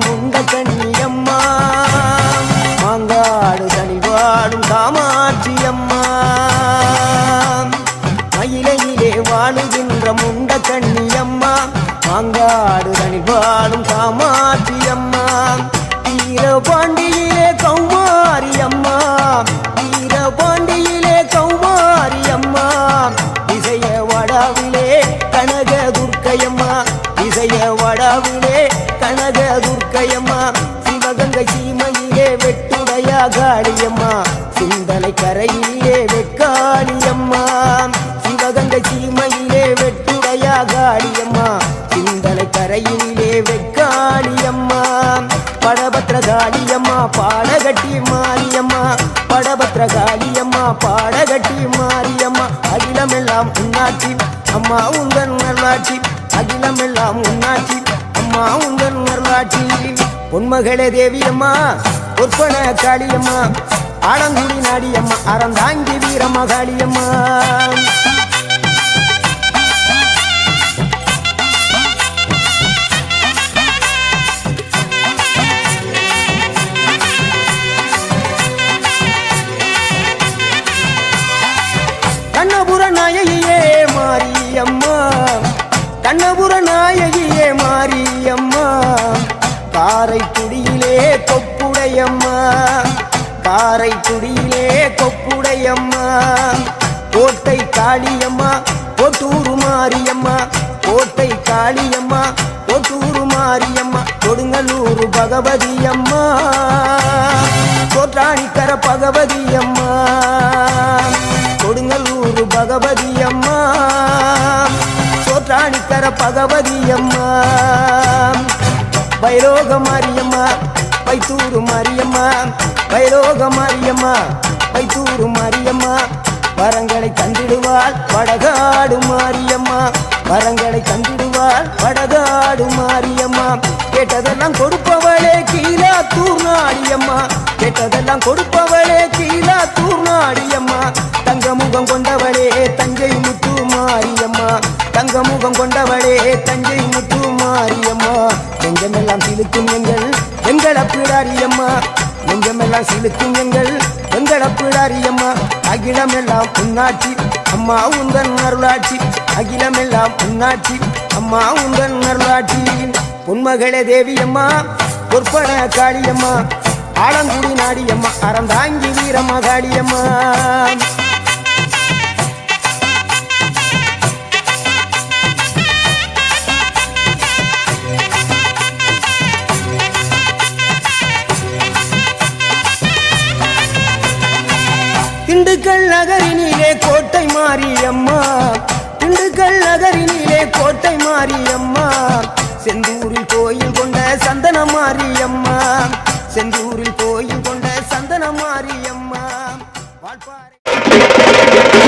வாழ்கின்ற முண்ட கண்ணியம்மா மாங்காடு தனி வாழும் காமாட்சி அம்மா மயிலையிலே வாழுகின்ற முண்ட கண்ணியம்மா மாங்காடு தனி வாழும் காமாட்சி அம்மா வீரபாண்டியிலே கௌமாரி அம்மா வீரபாண்டியிலே கௌமாரி அம்மா இசைய வடாவிலே கனக துர்க்கையம்மா இசைய வடாவிலே கனக துர்க்கையம்மா சிவகங்கை சீமையிலே வெட்டுடையா காளியம்மா சிந்தனை கரையிலே வெக்காளியம்மா சிவகங்கை சீமையிலே வெட்டுடையா காளியம்மா சிந்தனை கரையிலே வெக்காளியம்மா படபத்ரகாளியம்மா பாடகட்டி மாரியம்மா படபத்ரகாளியம்மா பாடகட்டி மாரியம்மா அகிலமெல்லாம் உன்னாட்சி அம்மா உங்கள் நல்லாட்சி அகிலமெல்லாம் உன்னாட்சி அம்மா உங்கள் நல்லாட்சி பொன்மகளே தேவியம்மா பொற்பன காளியம்மா ஆலங்குடி நாடியம்மா அறந்தாங்கி வீரம்மா காளியம்மா கண்ணபுர நாயகியே மாரியம்மா கண்ணபுர நாயகியே மாரியம்மா காரைக்குடியிலே கொப்புடையம்மா காரைக்குடியிலே கொப்புடையம்மா கோட்டை காளியம்மா கோட்டூரு மாரியம்மா கோட்டை காளியம்மா கோட்டூரு மாரியம்மா கொடுங்கல்லூரு பகவதியம்மா கோட்டாணிக்கர பகவதியம்மா கொடுங்கல்லூரு பகவதியம்மா சோற்றாணிக்கர பகவதியம்மா வைரோக மாரியம்மா வைத்தூரு மாரியம்மா வைரோக மாரியம்மா வைத்தூரு மாரியம்மா வரங்களை தந்திடுவாள் வடகாடு மாரியம்மா வரங்களை தந்திடுவாள் வடகாடு மாரியம்மா கேட்டதெல்லாம் கொடுப்பவளே கீழாத்தூர் நாடியம்மா கேட்டதெல்லாம் கொடுப்பவளே கீழாத்தூர் நாடியம்மா தங்க முகம் கொண்டவளே தஞ்சை முத்து மாரியம்மா தங்க முகம் கொண்டவளே தஞ்சை முத்து மாரியம்மா நெஞ்சமெல்லாம் சிலுக்கும் எங்கள் பிடாரியம்மா நெஞ்சமெல்லாம் சிலுக்கும் எங்கள் பிடாரியம்மா அகிலமெல்லாம் உன்னாட்சி அம்மா உந்தன் அருளாட்சி அகிலமெல்லாம் உன்னாட்சி அம்மா உந்தன் அருளாட்சி பொன்மகளே தேவியம்மா பொற்பன காளியம்மா ஆலங்குடி நாடியம்மா அறந்தாங்கி வீரம்மா காளியம்மா திண்டுக்கல் நகரினிலே கோட்டை மாரியம்மா திண்டுக்கல் நகரினிலே கோட்டை மாரியம்மா செந்தூரில் கோயில் கொண்ட சந்தன மாரியம்மா செந்தூரில் கோயில் கொண்ட சந்தன மாரியம்மா வாழ்பாறை